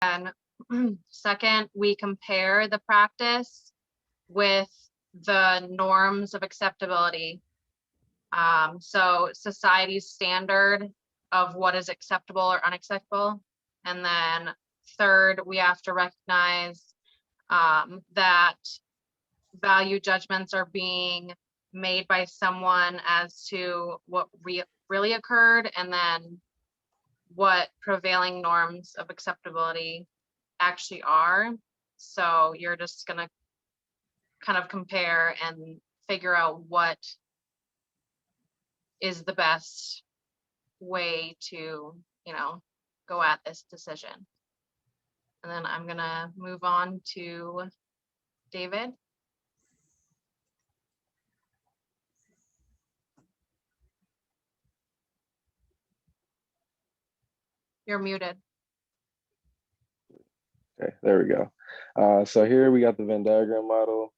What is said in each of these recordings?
And second, we compare the practice with the norms of acceptability. So society's standard of what is acceptable or unacceptable. And then third, we have to recognize that value judgments are being made by someone as to what really occurred, and then what prevailing norms of acceptability actually are. So you're just gonna kind of compare and figure out what is the best way to, go at this decision. And then I'm gonna move on to David. You're muted. Okay, there we go. So here we got the Venn diagram model.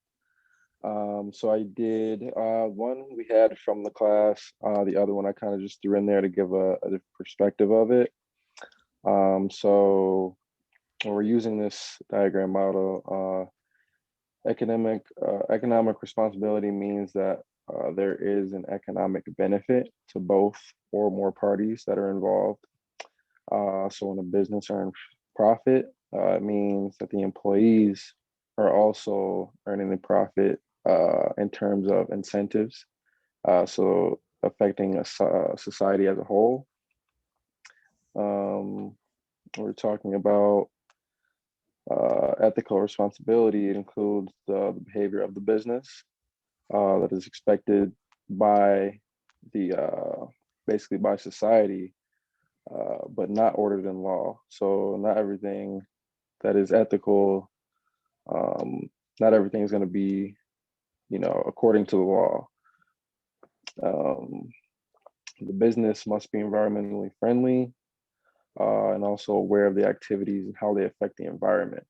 So I did one we had from the class, the other one I kind of just threw in there to give a different perspective of it. So when we're using this diagram model, economic responsibility means that there is an economic benefit to both or more parties that are involved. So when a business earns profit, it means that the employees are also earning the profit in terms of incentives, so affecting a society as a whole. We're talking about ethical responsibility. It includes the behavior of the business that is expected by the basically by society, but not ordered in law. So not everything that is ethical, not everything is going to be, according to the law. The business must be environmentally friendly and also aware of the activities and how they affect the environment.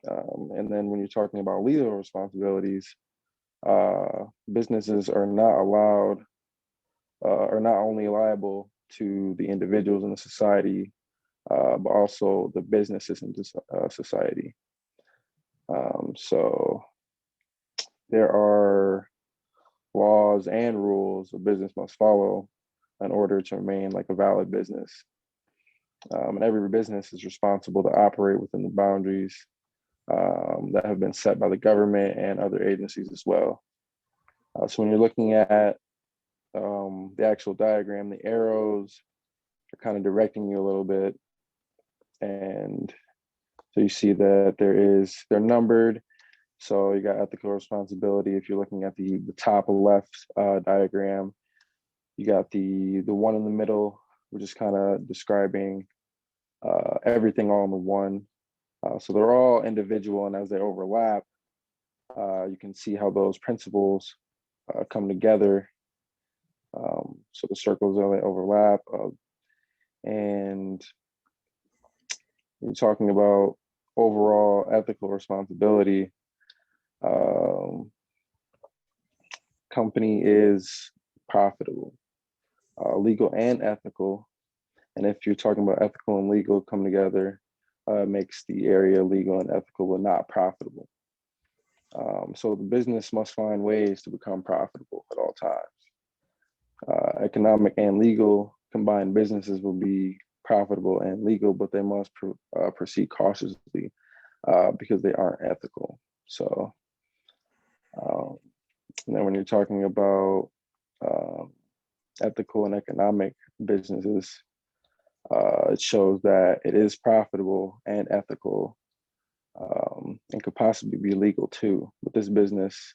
And then when you're talking about legal responsibilities, businesses are not allowed, are not only liable to the individuals in the society, but also the businesses in society. So there are laws and rules a business must follow in order to remain like a valid business. And every business is responsible to operate within the boundaries that have been set by the government and other agencies as well. So when you're looking at the actual diagram, the arrows are kind of directing you a little bit. And so you see that they're numbered. So you got ethical responsibility. If you're looking at the top left diagram, you got the one in the middle, which is kind of describing everything all in the one. So they're all individual, and as they overlap, you can see how those principles come together. So the circles only overlap, and you're talking about overall ethical responsibility. Company is profitable, legal and ethical. And if you're talking about ethical and legal come together, makes the area legal and ethical but not profitable. So the business must find ways to become profitable at all times. Economic and legal combined businesses will be profitable and legal, but they must proceed cautiously because they aren't ethical. So, and then when you're talking about ethical and economic businesses, it shows that it is profitable and ethical, and could possibly be legal too. But this business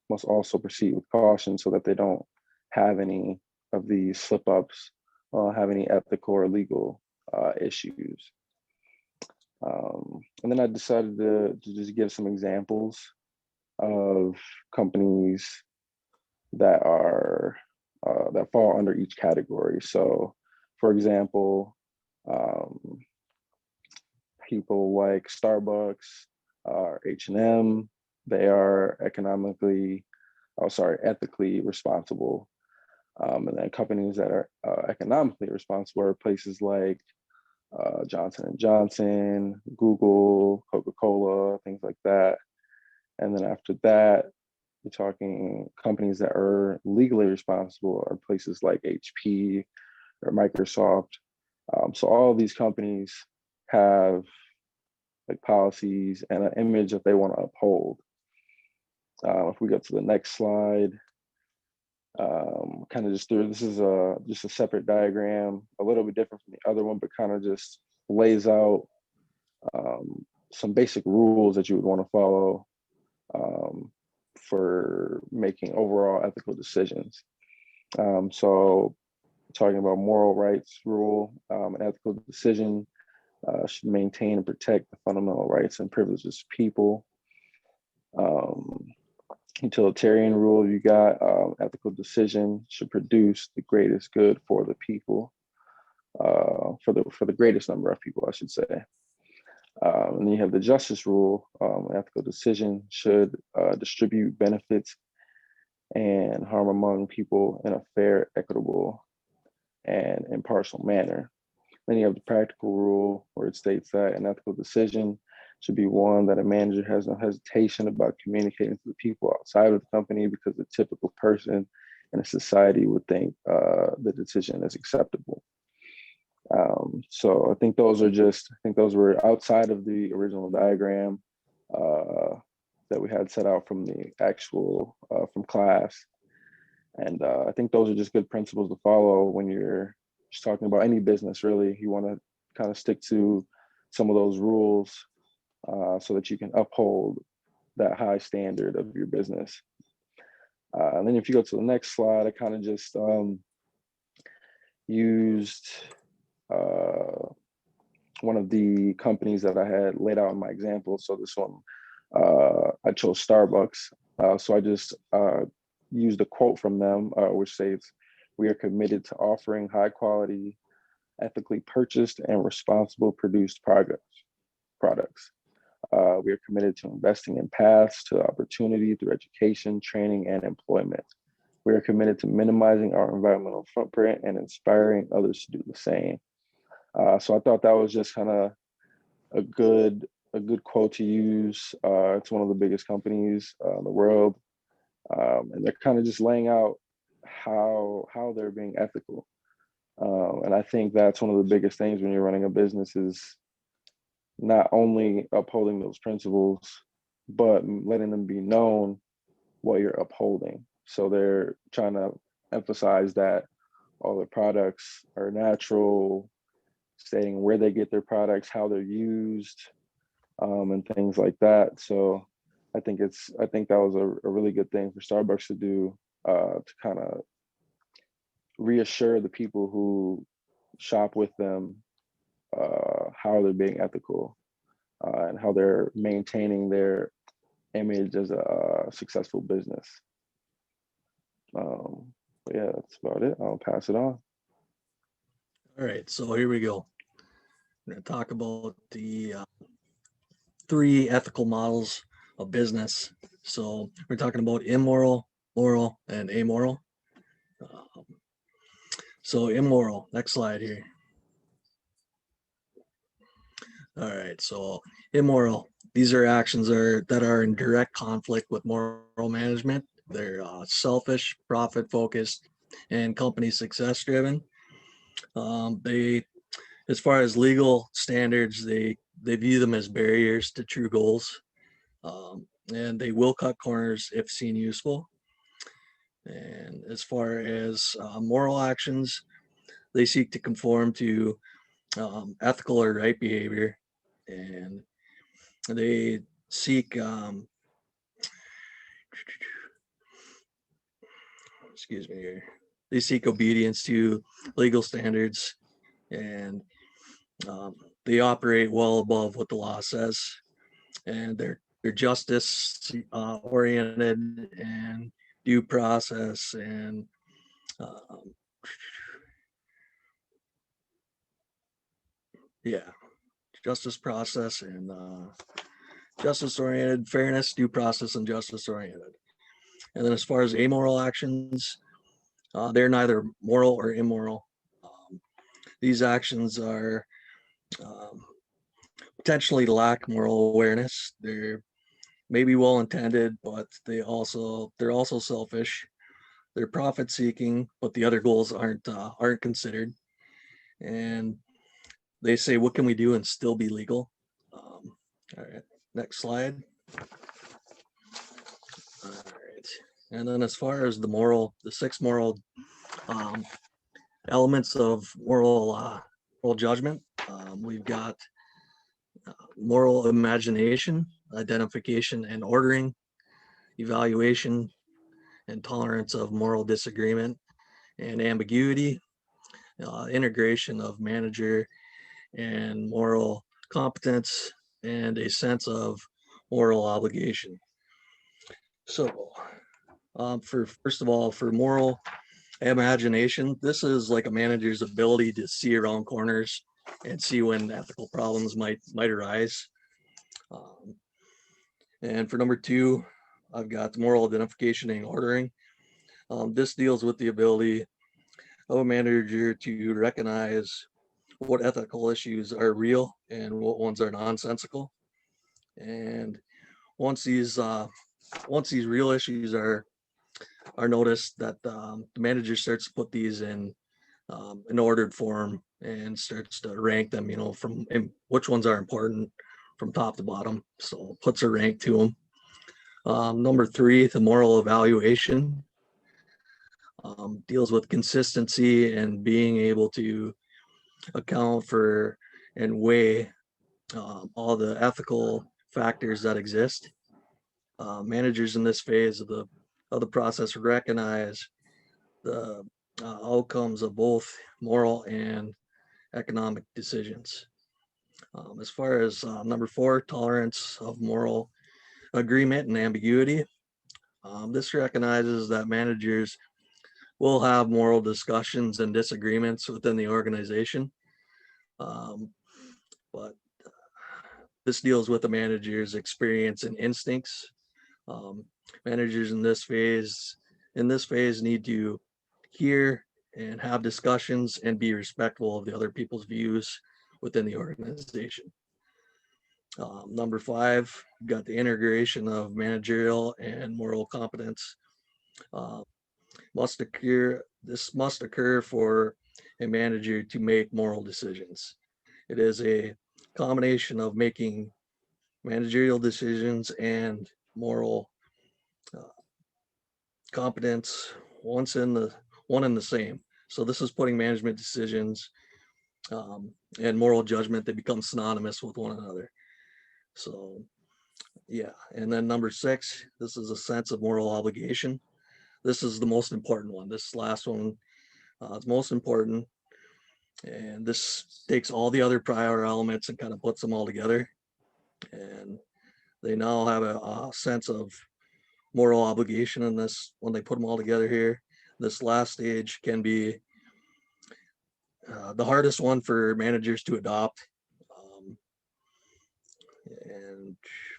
must also proceed with caution so that they don't have any of these slip ups, have any ethical or legal issues. And then I decided to just give some examples of companies that are that fall under each category. So, for example, people like Starbucks, H&M, they are ethically responsible. And then companies that are economically responsible are places like Johnson and Johnson, Google, Coca-Cola, things like that. And then after that, we're talking companies that are legally responsible are places like HP or Microsoft. So all of these companies have like policies and an image that they want to uphold. If we go to the next slide, kind of just through, this is just a separate diagram, a little bit different from the other one, but kind of just lays out some basic rules that you would want to follow for making overall ethical decisions. So talking about moral rights rule, an ethical decision should maintain and protect the fundamental rights and privileges of people. Utilitarian rule, you got ethical decision should produce the greatest good for the people, for the greatest number of people, I should say. And then you have the justice rule, ethical decision should distribute benefits and harm among people in a fair, equitable, and impartial manner. Then you have the practical rule where it states that an ethical decision should be one that a manager has no hesitation about communicating to the people outside of the company because the typical person in a society would think the decision is acceptable. So I think those were outside of the original diagram that we had set out from the actual, from class. And I think those are just good principles to follow when you're just talking about any business, really. You want to kind of stick to some of those rules so that you can uphold that high standard of your business. And then if you go to the next slide, I kind of just used one of the companies that I had laid out in my example. So this one, I chose Starbucks. So I just used a quote from them, which states, "We are committed to offering high quality, ethically purchased and responsible produced products. We are committed to investing in paths to opportunity through education, training, and employment. We are committed to minimizing our environmental footprint and inspiring others to do the same." So I thought that was just kind of a good quote to use. It's one of the biggest companies in the world, and they're kind of just laying out how they're being ethical. And I think that's one of the biggest things when you're running a business is not only upholding those principles, but letting them be known what you're upholding. So they're trying to emphasize that all their products are natural, stating where they get their products, how they're used, and things like that. So I think that was a really good thing for Starbucks to do, to kind of reassure the people who shop with them how they're being ethical and how they're maintaining their image as a successful business. But yeah, that's about it. I'll pass it on. All right, so here we go. We're going to talk about the 3 ethical models of business. So we're talking about immoral, moral, and amoral. So immoral, next slide here. All right, so immoral. These are actions that are in direct conflict with moral management. They're selfish, profit-focused, and company success-driven. As far as legal standards, they view them as barriers to true goals, and they will cut corners if seen useful. And as far as moral actions, they seek to conform to ethical or right behavior, and they seek excuse me here. They seek obedience to legal standards, and they operate well above what the law says, and they're justice oriented and due process and justice process and justice oriented, fairness, due process, and justice oriented. And then as far as amoral actions, they're neither moral or immoral. These actions are potentially lack moral awareness. They're maybe well intended, but they're also selfish. They're profit seeking, but the other goals aren't considered. And they say, what can we do and still be legal? All right, next slide. All right. And then as far as the 6 moral elements of moral judgment, we've got moral imagination, identification and ordering, evaluation and tolerance of moral disagreement and ambiguity, integration of manager and moral competence, and a sense of moral obligation. So first of all, for moral imagination, this is like a manager's ability to see around corners and see when ethical problems might arise. And for number 2, I've got moral identification and ordering. This deals with the ability of a manager to recognize what ethical issues are real and what ones are nonsensical. And once these real issues are noticed, that the manager starts to put these in an ordered form and starts to rank them, from which ones are important from top to bottom. So puts a rank to them. Number 3, the moral evaluation, deals with consistency and being able to account for and weigh all the ethical factors that exist. Managers in this phase of the process recognize the outcomes of both moral and economic decisions. As far as number 4, tolerance of moral agreement and ambiguity, this recognizes that managers will have moral discussions and disagreements within the organization, but this deals with the manager's experience and instincts. Managers in this phase need to hear and have discussions and be respectful of the other people's views within the organization. Number 5, we've got the integration of managerial and moral competence. This must occur for a manager to make moral decisions. It is a combination of making managerial decisions and moral competence, one and the same. So this is putting management decisions and moral judgment, they become synonymous with one another. So yeah, and then number 6, this is a sense of moral obligation. This is the most important one. This last one is most important, and this takes all the other prior elements and kind of puts them all together, and they now have a sense of moral obligation in this. When they put them all together here, this last stage can be the hardest one for managers to adopt, and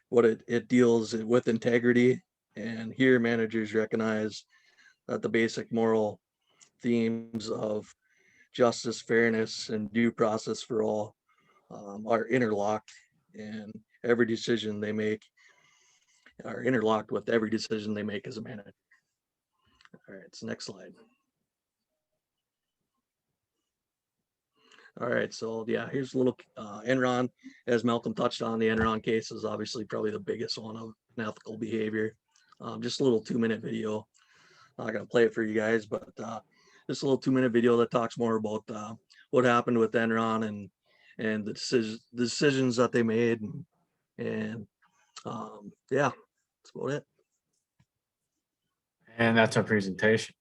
what it deals with integrity. And here managers recognize that the basic moral themes of justice, fairness, and due process for all are interlocked, and every decision they make are interlocked with every decision they make as a manager. All right, so next slide. All right, so yeah, here's a little Enron. As Malcolm touched on, the Enron case is obviously probably the biggest one of unethical behavior. Just a little 2-minute video. I'm not gonna play it for you guys, but just a little 2-minute video that talks more about what happened with Enron and the decisions that they made, and yeah, that's about it. And that's our presentation.